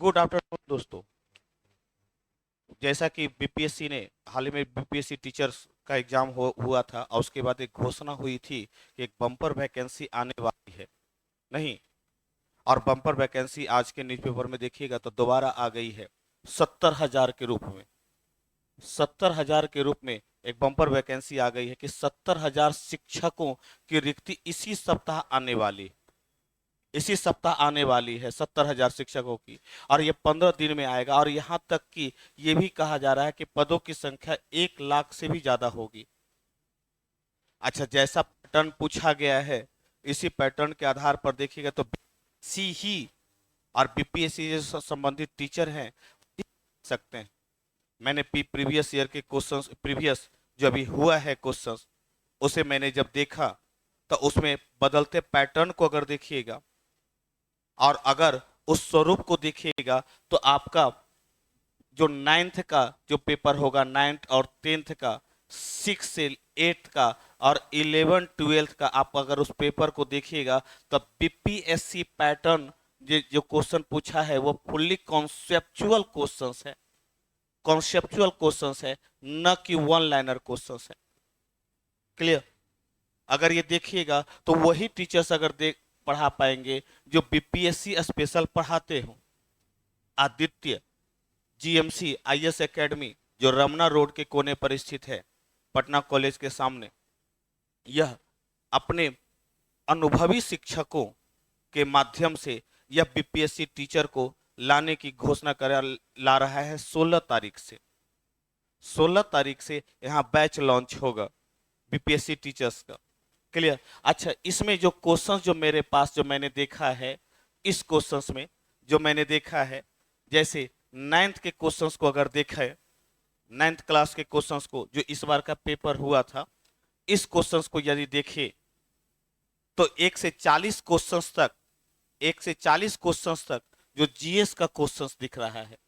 Good afternoon दोस्तों। जैसा कि बीपीएससी ने हाल ही में बीपीएससी टीचर्स का एग्जाम हुआ था और उसके बाद एक घोषणा हुई थी कि एक बम्पर वैकेंसी आने वाली है। नहीं, और बम्पर वैकेंसी आज के न्यूज़पेपर में देखिएगा तो दोबारा आ गई है 70,000 के रूप में। 70,000 के रूप में एक बम्पर वैकेंसी आ गई है कि 70,000 शिक्षकों की रिक्ति इसी सप्ताह आने वाली है 70,000 शिक्षकों की। और ये 15 दिन में आएगा और यहाँ तक कि ये भी कहा जा रहा है कि पदों की संख्या 1 लाख से भी ज्यादा होगी। अच्छा, जैसा पैटर्न पूछा गया है इसी पैटर्न के आधार पर देखिएगा तो सी ही और बीपीएससी से संबंधित टीचर हैं सकते हैं। मैंने प्रीवियस ईयर के क्वेश्चंस, प्रीवियस जो अभी हुआ है क्वेश्चंस, उसे मैंने जब देखा तो उसमें बदलते पैटर्न को अगर देखिएगा और अगर उस स्वरूप को देखिएगा तो आपका जो नाइन्थ का जो पेपर होगा, नाइन्थ और टेंथ का, 6 से 8 का और 11 12 का, आप अगर उस पेपर को देखिएगा तो बीपीएससी पैटर्न जो क्वेश्चन पूछा है वो फुल्ली कॉन्सेप्चुअल क्वेश्चंस है, कॉन्सेप्चुअल क्वेश्चंस है, न कि वन लाइनर क्वेश्चंस है। क्लियर? अगर ये देखिएगा तो वही टीचर्स अगर देख पढ़ा पाएंगे जो बीपीएससी स्पेशल पढ़ाते हो। आदित्य जीएमसी आईएएस एकेडमी जो रमना रोड के कोने पर स्थित है, पटना कॉलेज के सामने, यह अपने अनुभवी शिक्षकों के माध्यम से यह बीपीएससी टीचर को लाने की घोषणा कर ला रहा है। 16 तारीख से यहाँ बैच लॉन्च होगा बीपीएससी टीचर्स का। क्लियर? अच्छा, इसमें जो क्वेश्चंस जो मेरे पास जो मैंने देखा है, इस क्वेश्चंस में जो मैंने देखा है, जैसे नाइन्थ के क्वेश्चंस को अगर देखा है, नाइन्थ क्लास के क्वेश्चंस को जो इस बार का पेपर हुआ था, इस क्वेश्चंस को यदि देखें तो 1 से 40 क्वेश्चंस तक जो जीएस का क्वेश्चंस दिख रहा है,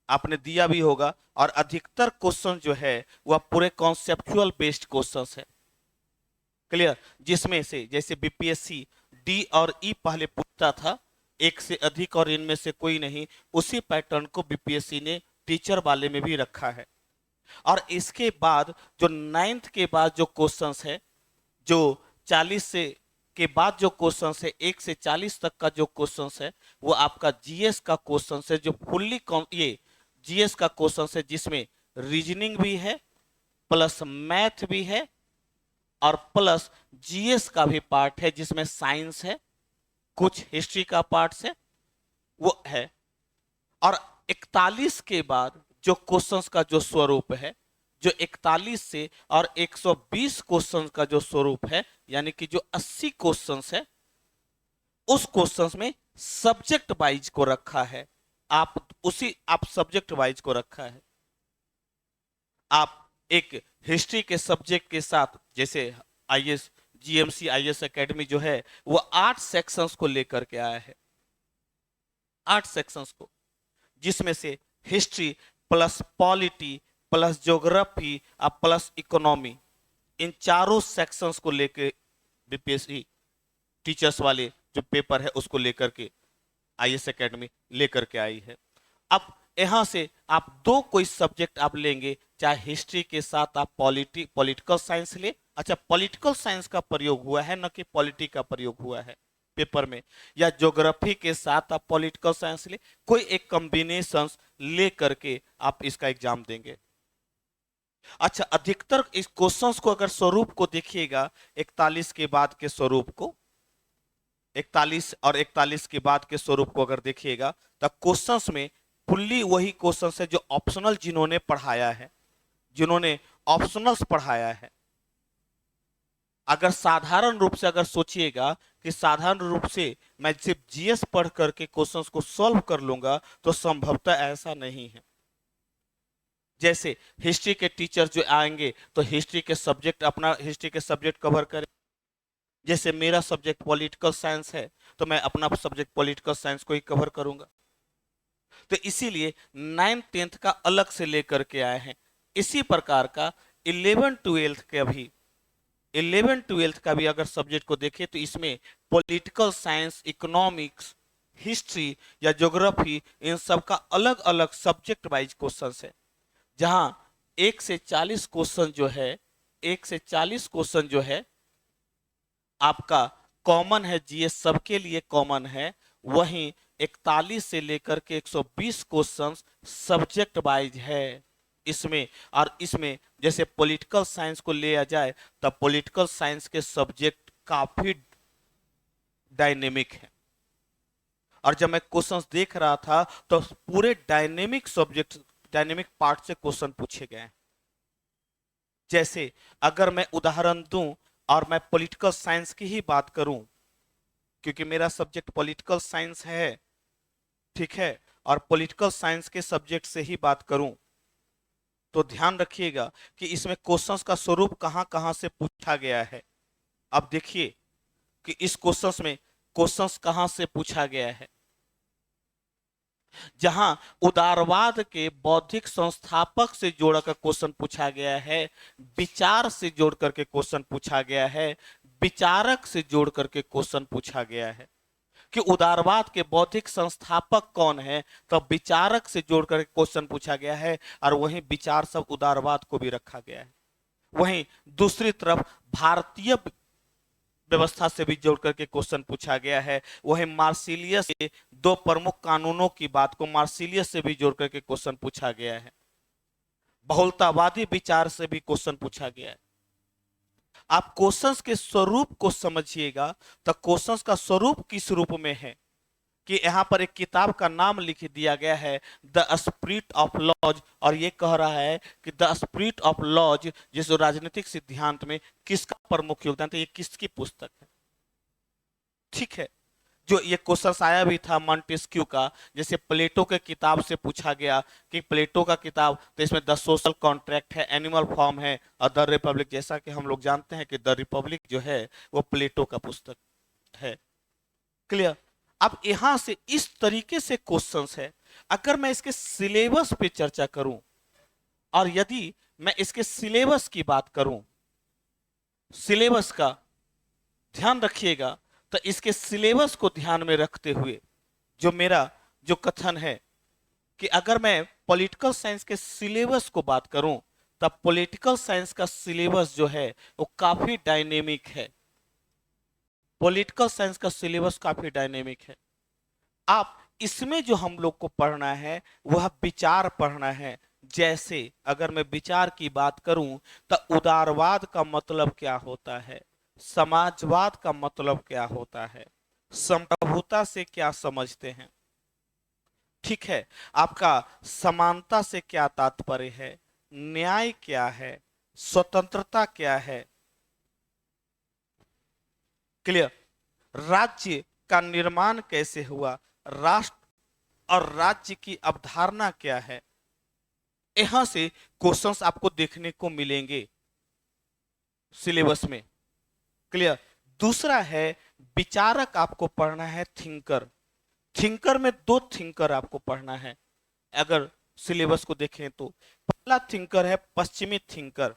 आपने दिया भी होगा। और अधिकतर क्वेश्चन जो है वह पूरे कॉन्सेप्चुअल बेस्ड क्वेश्चंस है। क्लियर? जिसमें से जैसे बीपीएससी डी और ई पहले पूछता था, एक से अधिक और इनमें से कोई नहीं, उसी पैटर्न को बीपीएससी ने टीचर वाले में भी रखा है। और इसके बाद जो नाइन्थ के बाद जो क्वेश्चंस है, जो 40 से के बाद जो क्वेश्चंस है, 1 से 40 तक का जो क्वेश्चंस है, वो आपका जीएस का क्वेश्चंस है, जो फुल्ली ये जीएस का क्वेश्चंस है, जिसमें रीजनिंग भी है, प्लस मैथ भी है और प्लस जीएस का भी पार्ट है, जिसमें साइंस है, कुछ हिस्ट्री का पार्ट है, वो है। और 41 के बाद जो क्वेश्चंस का जो स्वरूप है, जो 41 से और 120 क्वेश्चंस का जो स्वरूप है, यानी कि जो 80 क्वेश्चंस है, उस क्वेश्चंस में सब्जेक्ट वाइज को रखा है। आप सब्जेक्ट वाइज को रखा है। आप एक हिस्ट्री के सब्जेक्ट के साथ, जैसे आईएएस जीएमसी आईएएस एकेडमी जो है वो 8 सेक्शंस को लेकर के आया है, 8 सेक्शंस को, जिसमें से history plus polity plus geography और प्लस इकोनॉमी, इन चारों सेक्शंस को लेकर बीपीएससी टीचर्स वाले जो पेपर है उसको लेकर के आईएएस एकेडमी लेकर के आई है। अब यहां से आप दो कोई सब्जेक्ट आप लेंगे, चाहे हिस्ट्री के साथ आप पॉलिटिकल साइंस ले। अच्छा, पॉलिटिकल साइंस का प्रयोग हुआ है, न कि पॉलिटी का प्रयोग हुआ है पेपर में, या ज्योग्राफी के साथ आप पॉलिटिकल साइंस ले, कोई एक कॉम्बिनेशन ले करके आप इसका एग्जाम देंगे। अच्छा, अधिकतर इस क्वेश्चंस को अगर स्वरूप को देखिएगा, 41 के बाद के स्वरूप को, 41 और 41 के बाद के स्वरूप को अगर देखिएगा तो क्वेश्चंस में फुल्ली वही क्वेश्चंस है जो ऑप्शनल जिन्होंने पढ़ाया है, जिन्होंने ऑप्शनल्स पढ़ाया है। अगर साधारण रूप से अगर सोचिएगा कि साधारण रूप से मैं सिर्फ जीएस पढ़ करके क्वेश्चंस को सॉल्व कर लूंगा, तो संभवतः ऐसा नहीं है। जैसे हिस्ट्री के टीचर जो आएंगे तो हिस्ट्री के सब्जेक्ट, अपना हिस्ट्री के सब्जेक्ट कवर करें। जैसे मेरा सब्जेक्ट पॉलिटिकल साइंस है तो मैं अपना सब्जेक्ट पॉलिटिकल साइंस को ही कवर करूंगा। तो इसीलिए 9th 10th का अलग से लेकर के आए हैं। इसी प्रकार का 11 12 का भी अगर सब्जेक्ट को देखें तो इसमें पॉलिटिकल साइंस, इकोनॉमिक्स, हिस्ट्री या ज्योग्राफी, इन सब का अलग अलग सब्जेक्ट वाइज क्वेश्चन है, जहां 1 से 40 क्वेश्चन जो है, 1 से 40 क्वेश्चन जो है आपका कॉमन है, जीएस सबके लिए कॉमन है। वहीं 41 से लेकर के 120 क्वेश्चन सब्जेक्ट वाइज है इसमें। और इसमें जैसे पॉलिटिकल साइंस को लिया जाए तो पॉलिटिकल साइंस के सब्जेक्ट काफी डायनेमिक है। और जब मैं क्वेश्चंस देख रहा था तो पूरे डायनेमिक सब्जेक्ट, डायनेमिक पार्ट से क्वेश्चन पूछे गए हैं। जैसे अगर मैं उदाहरण दूं और मैं पॉलिटिकल साइंस की ही बात करूं, क्योंकि मेरा सब्जेक्ट पॉलिटिकल साइंस है, ठीक है, और पॉलिटिकल साइंस के सब्जेक्ट से ही बात करूं, तो ध्यान रखिएगा कि इसमें क्वेश्चंस का स्वरूप कहां कहां से पूछा गया है। अब देखिए कि इस क्वेश्चंस में क्वेश्चंस कहां से पूछा गया है। जहां उदारवाद के बौद्धिक संस्थापक से जोड़कर क्वेश्चन पूछा गया है, विचार से जोड़ करके क्वेश्चन पूछा गया है, विचारक से जोड़ करके क्वेश्चन पूछा गया है कि उदारवाद के बौद्धिक संस्थापक कौन है, तो विचारक से जोड़ करके क्वेश्चन पूछा गया है। और वहीं विचार सब उदारवाद को भी रखा गया है। वहीं दूसरी तरफ भारतीय व्यवस्था से भी जोड़ करके क्वेश्चन पूछा गया है। वहीं मार्सिलियस के 2 प्रमुख कानूनों की बात को मार्सिलियस से भी जोड़ करके क्वेश्चन पूछा गया है। बहुलतावादी विचार से भी क्वेश्चन पूछा गया है। आप क्वेश्चंस के स्वरूप को समझिएगा तो क्वेश्चंस का स्वरूप किस रूप में है कि यहां पर एक किताब का नाम लिख दिया गया है, द स्पिरिट ऑफ लॉज, और ये कह रहा है कि द स्पिरिट ऑफ लॉज जिस राजनीतिक सिद्धांत में किसका प्रमुख योगदान था, ये किसकी पुस्तक है। ठीक है, जो ये क्वेश्चन आया भी था मॉन्टेस्क्यू का, जैसे प्लेटो के किताब से पूछा गया कि प्लेटो का किताब, तो इसमें द सोशल कॉन्ट्रैक्ट है, एनिमल फॉर्म है, और द रिपब्लिक, जैसा कि हम लोग जानते हैं कि द रिपब्लिक जो है वो प्लेटो का पुस्तक है। क्लियर। अब यहां से इस तरीके से क्वेश्चंस है। अगर मैं इसके सिलेबस पे चर्चा करूं, और यदि मैं इसके सिलेबस की बात करूं, सिलेबस का ध्यान रखिएगा, तो इसके सिलेबस को ध्यान में रखते हुए जो मेरा जो कथन है कि अगर मैं पॉलिटिकल साइंस के सिलेबस को बात करूं, तब पॉलिटिकल साइंस का सिलेबस जो है वो काफी डायनेमिक है। पॉलिटिकल साइंस का सिलेबस काफी डायनेमिक है। आप इसमें जो हम लोग को पढ़ना है वह विचार पढ़ना है। जैसे अगर मैं विचार की बात करूं तो उदारवाद का मतलब क्या होता है, समाजवाद का मतलब क्या होता है, संप्रभुता से क्या समझते हैं, ठीक है, आपका समानता से क्या तात्पर्य है, न्याय क्या है, स्वतंत्रता क्या है। क्लियर। राज्य का निर्माण कैसे हुआ, राष्ट्र और राज्य की अवधारणा क्या है, यहां से क्वेश्चंस आपको देखने को मिलेंगे सिलेबस में। क्लियर। दूसरा है विचारक, आपको पढ़ना है थिंकर। थिंकर में 2 थिंकर आपको पढ़ना है अगर सिलेबस को देखें तो। पहला थिंकर है पश्चिमी थिंकर,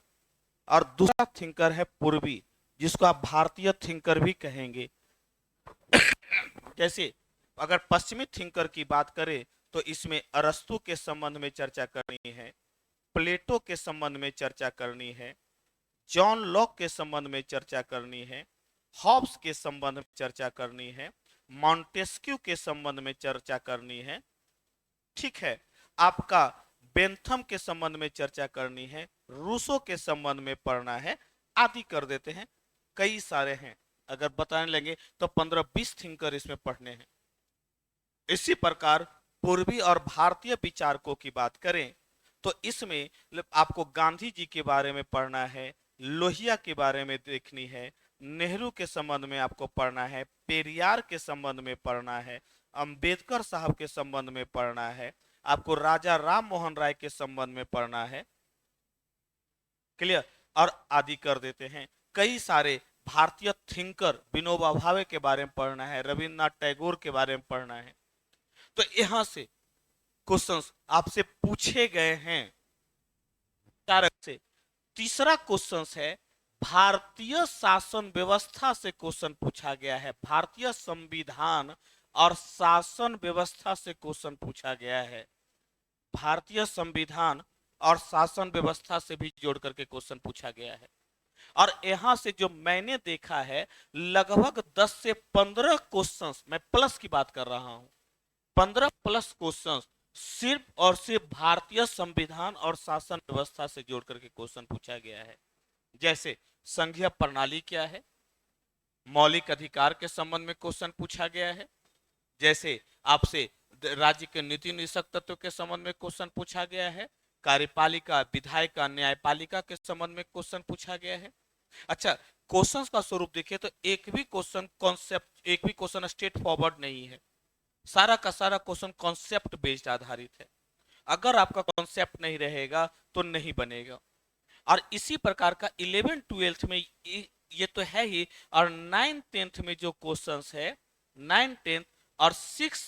और दूसरा थिंकर है पूर्वी, जिसको आप भारतीय थिंकर भी कहेंगे। कैसे, अगर पश्चिमी थिंकर की बात करें तो इसमें अरस्तु के संबंध में चर्चा करनी है, प्लेटो के संबंध में चर्चा करनी है, जॉन लॉक के संबंध में चर्चा करनी है, हॉब्स के संबंध में चर्चा करनी है, मॉन्टेस्क्यू के संबंध में चर्चा करनी है, ठीक है, आपका बेंथम के संबंध में चर्चा करनी है, रूसो के संबंध में पढ़ना है, आदि कर देते हैं। कई सारे हैं, अगर बताने लगे तो 15-20 थिंकर इसमें पढ़ने हैं। इसी प्रकार पूर्वी और भारतीय विचारकों की बात करें तो इसमें आपको गांधी जी के बारे में पढ़ना है, लोहिया के बारे में देखनी है, नेहरू के संबंध में आपको पढ़ना है, पेरियार के संबंध में पढ़ना है, अंबेडकर साहब के संबंध में पढ़ना है, आपको राजा राम मोहन राय के संबंध में पढ़ना है। क्लियर। और आदि कर देते हैं। कई सारे भारतीय थिंकर, विनोबा भावे के बारे में पढ़ना है, रविन्द्रनाथ टैगोर के बारे में पढ़ना है। तो यहां से क्वेश्चंस आपसे पूछे गए हैं कारक से। तीसरा क्वेश्चन है भारतीय शासन व्यवस्था से क्वेश्चन पूछा गया है। भारतीय संविधान और शासन व्यवस्था से क्वेश्चन पूछा गया है। भारतीय संविधान और शासन व्यवस्था से भी जोड़ करके क्वेश्चन पूछा गया है। और यहां से जो मैंने देखा है लगभग 10 से 15 क्वेश्चंस, मैं प्लस की बात कर रहा हूं, 15 प्लस क्वेश्चंस सिर्फ और सिर्फ भारतीय संविधान और शासन व्यवस्था से जोड़ करके क्वेश्चन पूछा गया है। जैसे संघीय प्रणाली क्या है, मौलिक अधिकार के संबंध में क्वेश्चन पूछा गया है। जैसे आपसे राज्य के नीति निषेध तत्व के संबंध में क्वेश्चन पूछा गया है। कार्यपालिका, विधायिका, न्यायपालिका के संबंध में क्वेश्चन पूछा गया है। अच्छा, क्वेश्चंस का स्वरूप देखिए तो एक भी क्वेश्चन कॉन्सेप्ट, एक भी क्वेश्चन स्ट्रेट फॉरवर्ड नहीं है। सारा का सारा क्वेश्चन कॉन्सेप्ट बेस्ड आधारित है। अगर आपका कॉन्सेप्ट नहीं रहेगा तो नहीं बनेगा। और इसी प्रकार का 11 12 में ये तो है ही, और 9 10 में जो क्वेश्चंस है 9 10 और 6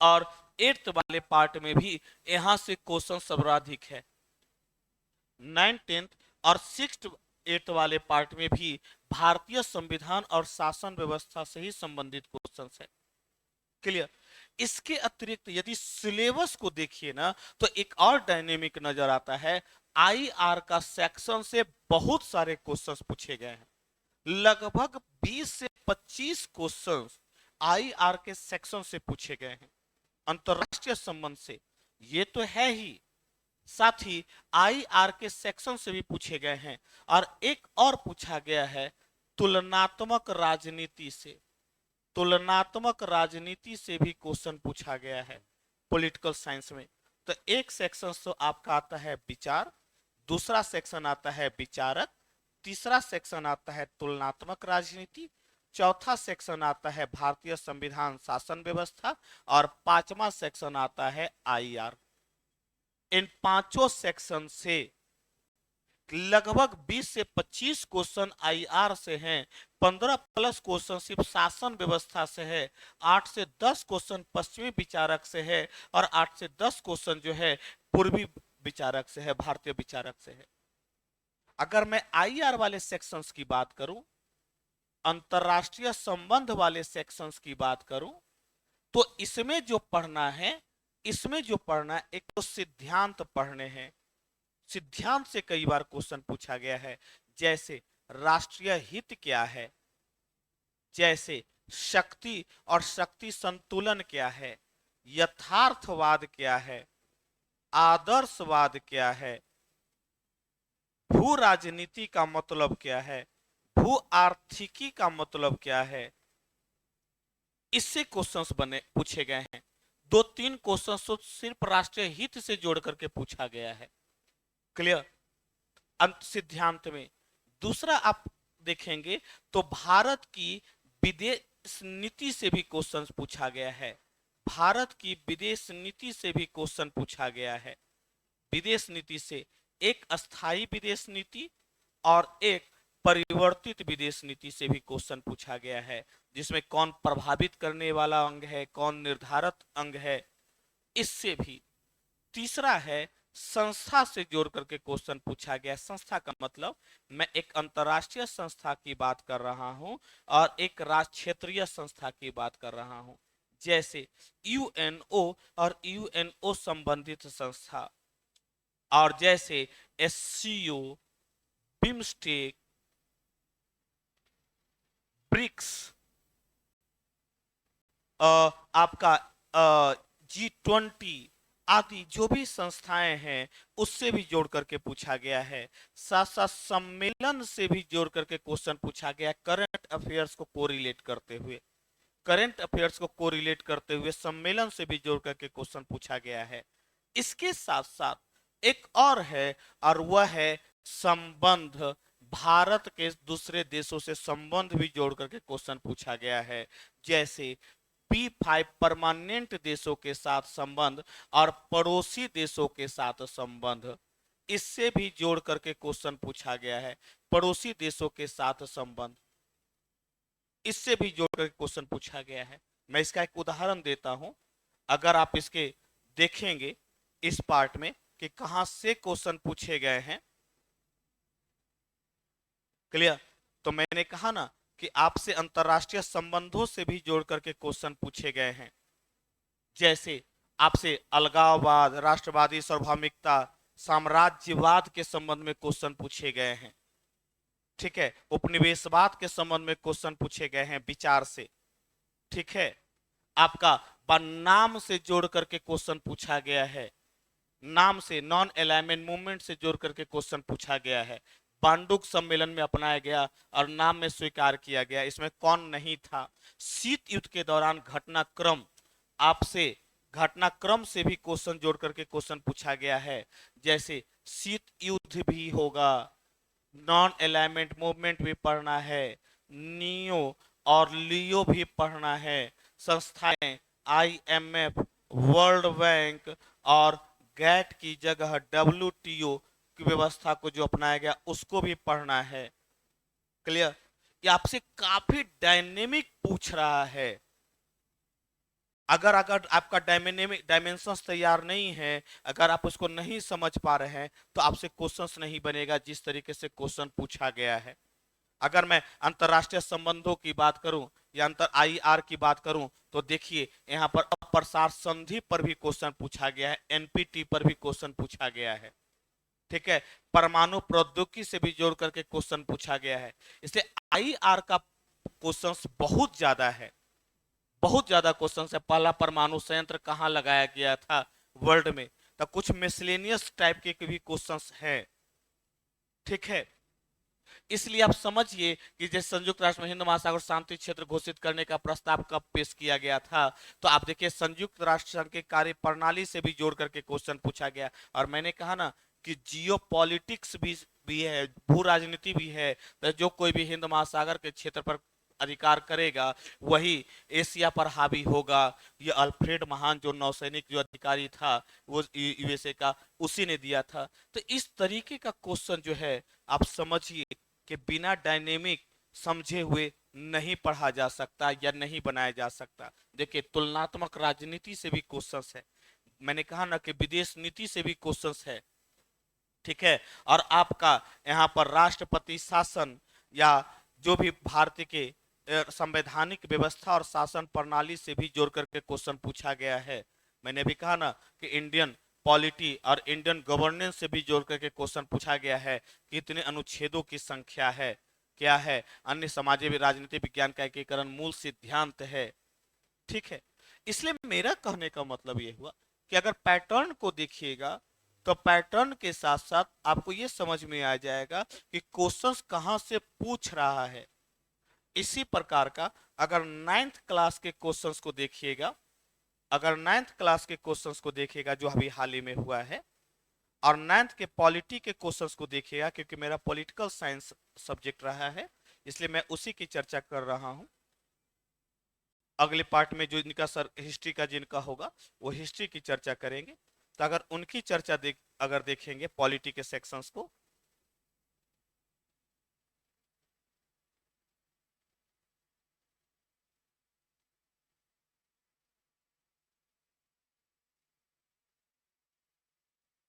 और 8 वाले पार्ट में भी यहां से क्वेश्चन सर्वाधिक है। 9 10 और 6 8 वाले पार्ट में भी भारतीय संविधान और शासन व्यवस्था से ही संबंधित क्वेश्चन है। क्लियर। इसके अतिरिक्त यदि सिलेबस को देखिए ना तो एक और डायनेमिक नजर आता है। आईआर का सेक्शन से बहुत सारे क्वेश्चंस पूछे गए हैं। लगभग 20 से 25 क्वेश्चंस आईआर के सेक्शन से पूछे गए हैं। अंतरराष्ट्रीय संबंध से ये तो है ही, साथ ही आईआर के सेक्शन से भी पूछे गए हैं। और एक और पूछा गया है तुलनात्मक राजनीति से। तुलनात्मक राजनीति से भी क्वेश्चन पूछा गया है पॉलिटिकल साइंस में। तो एक सेक्शन तो आपका आता है विचार, दूसरा सेक्शन आता है विचारक, तीसरा सेक्शन आता है तुलनात्मक राजनीति, चौथा सेक्शन आता है भारतीय संविधान शासन व्यवस्था, और पांचवा सेक्शन आता है आईआर। इन पांचों सेक्शन से लगभग 20 से 25 क्वेश्चन आईआर से हैं, 15 प्लस क्वेश्चन सिर्फ शासन व्यवस्था से है, 8 से 10 क्वेश्चन पश्चिमी विचारक से है, और 8 से 10 क्वेश्चन जो है पूर्वी विचारक से है, भारतीय विचारक से है। अगर मैं आईआर वाले सेक्शंस की बात करूं, अंतरराष्ट्रीय संबंध वाले सेक्शंस की बात करूं, तो इसमें जो पढ़ना है, इसमें जो पढ़ना है, एक तो सिद्धांत पढ़ने हैं। सिद्धांत से कई बार क्वेश्चन पूछा गया है। जैसे राष्ट्रीय हित क्या है, जैसे शक्ति और शक्ति संतुलन क्या है, यथार्थवाद क्या है, आदर्शवाद क्या है, भू राजनीति का मतलब क्या है, भू आर्थिकी का मतलब क्या है, इससे क्वेश्चंस बने पूछे गए हैं। 2-3 क्वेश्चंस तो सिर्फ राष्ट्रीय हित से जोड़ करके पूछा गया है। क्लियर। अंत सिद्धांत में दूसरा आप देखेंगे तो भारत की विदेश नीति से भी क्वेश्चन पूछा गया है। भारत की विदेश नीति से भी क्वेश्चन पूछा गया है। विदेश नीति से एक अस्थाई विदेश नीति और एक परिवर्तित विदेश नीति से भी क्वेश्चन पूछा गया है, जिसमें कौन प्रभावित करने वाला अंग है, कौन निर्धारक अंग है, इससे भी। तीसरा है संस्था से जोड़ करके क्वेश्चन पूछा गया। संस्था का मतलब मैं एक अंतरराष्ट्रीय संस्था की बात कर रहा हूं और एक राज्य क्षेत्रीय संस्था की बात कर रहा हूं। जैसे यूएनओ और यूएनओ संबंधित संस्था, और जैसे एससीओ, बिम्स्टेक, ब्रिक्स, आपका G20 आदि जो भी संस्थाएं हैं उससे भी जोड़ करके पूछा गया है। साथ साथ सम्मेलन से भी जोड़ करके क्वेश्चन पूछा गया, करंट अफेयर्स को कोरिलेट करते हुए। करंट अफेयर्स को कोरिलेट करते हुए सम्मेलन से भी जोड़ करके क्वेश्चन पूछा गया है। इसके साथ साथ एक और है, और वह है संबंध। भारत के दूसरे देशों से संबंध भी जोड़ करके क्वेश्चन पूछा गया है। जैसे P5 परमानेंट देशों के साथ संबंध और पड़ोसी देशों के साथ संबंध, इससे भी जोड़ करके क्वेश्चन पूछा गया है। पड़ोसी देशों के साथ संबंध, इससे भी जोड़ करके क्वेश्चन पूछा गया है। मैं इसका एक उदाहरण देता हूं। अगर आप इसके देखेंगे इस पार्ट में कि कहां से क्वेश्चन पूछे गए हैं। क्लियर। तो मैंने कहा ना कि आपसे अंतरराष्ट्रीय संबंधों से भी जोड़ करके क्वेश्चन पूछे गए हैं। जैसे आपसे अलगाववाद, राष्ट्रवादी सार्वभौमिकता, साम्राज्यवाद के संबंध में क्वेश्चन पूछे गए हैं। ठीक है, उपनिवेशवाद के संबंध में क्वेश्चन पूछे गए हैं विचार से। ठीक है, आपका नाम से जोड़ करके क्वेश्चन पूछा गया है। नाम से, नॉन अलाइनमेंट मूवमेंट से जोड़ करके क्वेश्चन पूछा गया है। बांडुक सम्मेलन में अपनाया गया और नाम में स्वीकार किया गया, इसमें कौन नहीं था। शीत युद्ध के दौरान घटनाक्रम, आपसे घटनाक्रम से भी क्वेश्चन जोड़ करके क्वेश्चन पूछा गया है। जैसे शीत युद्ध भी होगा, नॉन अलाइनमेंट मूवमेंट भी पढ़ना है, नियो और लियो भी पढ़ना है, संस्थाएं आईएमएफ, वर्ल्ड बैंक और गैट की जगह डब्ल्यूटीओ की व्यवस्था को जो अपनाया गया उसको भी पढ़ना है। क्लियर? ये आपसे काफी डायनेमिक पूछ रहा है। अगर अगर आपका डायनेमिक डायमेंशंस तैयार नहीं है, अगर आप उसको नहीं समझ पा रहे हैं, तो आपसे क्वेश्चंस नहीं बनेगा जिस तरीके से क्वेश्चन पूछा गया है। अगर मैं अंतरराष्ट्रीय संबंधों की बात करूं या अंतर आईआर की बात करूं, तो देखिए यहाँ पर अप्रसार संधि पर भी क्वेश्चन पूछा गया है, एनपीटी पर भी क्वेश्चन पूछा गया है। ठीक है, परमाणु प्रौद्योगिकी से भी जोड़ करके क्वेश्चन पूछा गया है। इसलिए आईआर का क्वेश्चंस बहुत ज्यादा है, बहुत ज्यादा क्वेश्चन है। पहला परमाणु संयंत्र कहाँ लगाया गया था वर्ल्ड में, तो कुछ मिसलेनियस टाइप के भी क्वेश्चंस है। ठीक है, इसलिए आप समझिए कि जैसे संयुक्त राष्ट्र में हिंद महासागर शांति क्षेत्र घोषित करने का प्रस्ताव कब पेश किया गया था, तो आप देखिए संयुक्त राष्ट्र संघ के कार्य प्रणाली से भी जोड़ करके क्वेश्चन पूछा गया। और मैंने कहा ना कि जियो पॉलिटिक्स भी है, भू राजनीति भी है, तो जो कोई भी हिंद महासागर के क्षेत्र पर अधिकार करेगा वही एशिया पर हावी होगा। ये अल्फ्रेड महान जो नौसैनिक जो अधिकारी था वो यूएसए का, उसी ने दिया था। तो इस तरीके का क्वेश्चन जो है आप समझिए कि बिना डायनेमिक समझे हुए नहीं पढ़ा जा सकता या नहीं बनाया जा सकता। देखिए तुलनात्मक राजनीति से भी क्वेश्चंस है, मैंने कहा ना कि विदेश नीति से भी क्वेश्चंस है। ठीक है, और आपका यहाँ पर राष्ट्रपति शासन या जो भी भारतीय के संवैधानिक व्यवस्था और शासन प्रणाली से भी जोड़ करके क्वेश्चन पूछा गया है। मैंने भी कहा ना कि इंडियन पॉलिटी और इंडियन गवर्नेंस से भी जोड़ करके क्वेश्चन पूछा गया है। कितने अनुच्छेदों की संख्या है, क्या है, अन्य सामाजिक राजनीति विज्ञान का एकीकरण मूल सिद्धांत है। ठीक है, इसलिए मेरा कहने का मतलब ये हुआ कि अगर पैटर्न को देखिएगा तो पैटर्न के साथ साथ आपको ये समझ में आ जाएगा कि क्वेश्चंस कहां से पूछ रहा है। इसी प्रकार का अगर नाइन्थ क्लास के क्वेश्चंस को देखिएगा, अगर नाइन्थ क्लास के क्वेश्चंस को देखिएगा जो अभी हाल ही में हुआ है, और नाइन्थ के पॉलिटी के क्वेश्चंस को देखिएगा, क्योंकि मेरा पॉलिटिकल साइंस सब्जेक्ट रहा है इसलिए मैं उसी की चर्चा कर रहा हूं। अगले पार्ट में जो इनका सर हिस्ट्री का जिनका होगा वो हिस्ट्री की चर्चा करेंगे। तो अगर उनकी चर्चा अगर देखेंगे पॉलिटी के सेक्शंस को,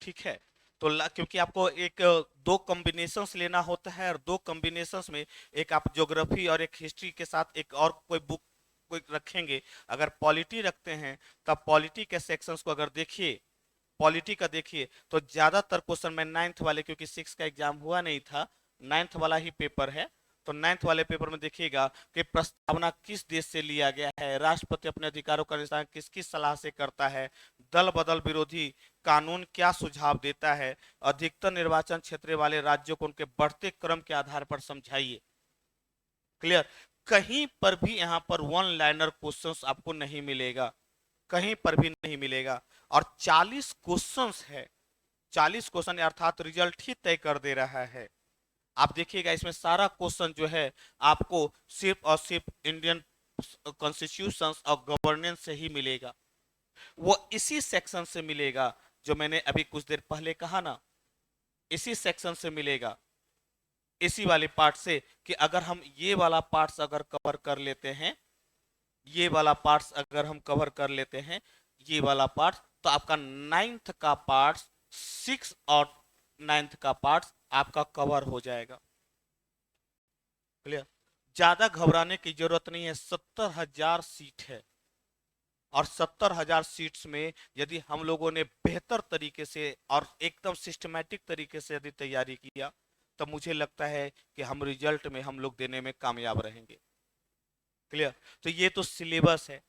ठीक है, तो क्योंकि आपको एक दो कॉम्बिनेशंस लेना होता है, और दो कॉम्बिनेशंस में एक आप ज्योग्राफी और एक हिस्ट्री के साथ एक और कोई बुक कोई रखेंगे। अगर पॉलिटी रखते हैं तब पॉलिटी के सेक्शंस को अगर देखिए, पॉलिटी का देखिए तो ज्यादातर क्वेश्चन में नाइन्थ वाले, क्योंकि सिक्स का एग्जाम हुआ नहीं था, नाइन्थ वाला ही पेपर है, तो नाइन्थ वाले पेपर में देखिएगा कि प्रस्तावना किस देश से लिया गया है, राष्ट्रपति अपने अधिकारों का निष्पादन किसकी सलाह से करता है, दल बदल विरोधी कानून क्या सुझाव देता है, अधिकतर निर्वाचन क्षेत्र वाले राज्यों को उनके बढ़ते क्रम के आधार पर समझाइए। क्लियर? कहीं पर भी यहाँ पर वन लाइनर क्वेश्चंस आपको नहीं मिलेगा, कहीं पर भी नहीं मिलेगा। और 40 क्वेश्चंस है, 40 क्वेश्चन अर्थात रिजल्ट ही तय कर दे रहा है। आप देखिएगा इसमें सारा क्वेश्चन जो है आपको सिर्फ और सिर्फ इंडियन कॉन्स्टिट्यूशन और गवर्नेंस से ही मिलेगा। वो इसी सेक्शन से मिलेगा जो मैंने अभी कुछ देर पहले कहा ना, इसी सेक्शन से मिलेगा, इसी वाले पार्ट से, कि अगर हम ये वाला पार्ट्स अगर कवर कर लेते हैं, ये वाला पार्ट्स अगर हम कवर कर लेते हैं, ये वाला पार्ट, तो आपका नाइन्थ का पार्ट, सिक्स और नाइन्थ का पार्ट आपका कवर हो जाएगा। क्लियर? ज्यादा घबराने की जरूरत नहीं है। 70,000 सीट है और 70,000 सीट्स में यदि हम लोगों ने बेहतर तरीके से और एकदम सिस्टमैटिक तरीके से यदि तैयारी किया तो मुझे लगता है कि हम रिजल्ट में हम लोग देने में कामयाब रहेंगे। क्लियर? तो ये तो सिलेबस है।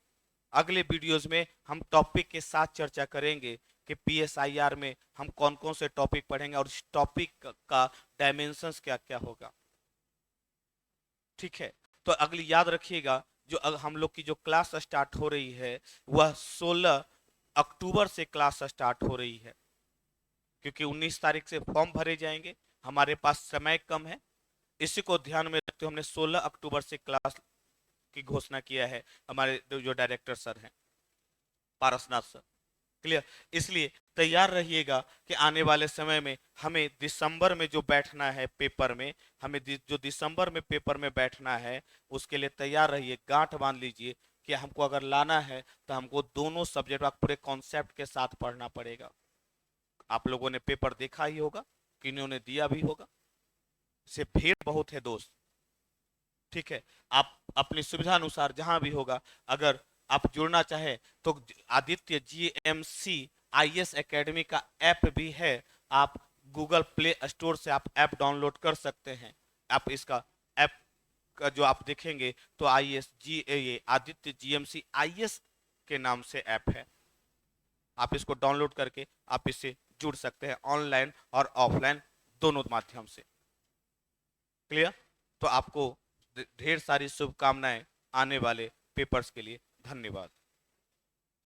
अगले वीडियोस में हम टॉपिक के साथ चर्चा करेंगे कि पीएसआईआर में हम कौन कौन से टॉपिक पढ़ेंगे और इस टॉपिक का डायमेंशंस क्या क्या होगा। ठीक है, तो अगली याद रखिएगा, जो हम लोग की जो क्लास स्टार्ट हो रही है वह 16 अक्टूबर से क्लास स्टार्ट हो रही है, क्योंकि 19 तारीख से फॉर्म भरे जाएंगे, हमारे पास समय कम है। इसी को ध्यान में रखते हुए हमने 16 अक्टूबर से क्लास की घोषणा किया है, हमारे जो डायरेक्टर सर हैं पारसनाथ सर। क्लियर? इसलिए तैयार रहिएगा कि आने वाले समय में हमें दिसंबर में जो बैठना है पेपर में, हमें जो दिसंबर में पेपर में बैठना है उसके लिए तैयार रहिए। गांठ बांध लीजिए कि हमको अगर लाना है तो हमको दोनों सब्जेक्ट का पूरे कॉन्सेप्ट के साथ पढ़ना पड़ेगा। आप लोगों ने पेपर देखा ही होगा, किन्हों ने दिया भी होगा, से भीड़ बहुत है दोस्त। ठीक है, आप अपनी सुविधा अनुसार जहां भी होगा, अगर आप जुड़ना चाहे तो आदित्य जीएमसी आईएएस एकेडमी का ऐप भी है, आप गूगल प्ले स्टोर से आप ऐप डाउनलोड कर सकते हैं। आप इसका ऐप का जो आप देखेंगे तो आईएएस जी ये आदित्य जीएमसी आईएएस के नाम से ऐप है, आप इसको डाउनलोड करके आप इससे जुड़ सकते हैं ऑनलाइन और ऑफलाइन दोनों माध्यम से। क्लियर? तो आपको ढेर सारी शुभकामनाएं आने वाले पेपर्स के लिए। धन्यवाद।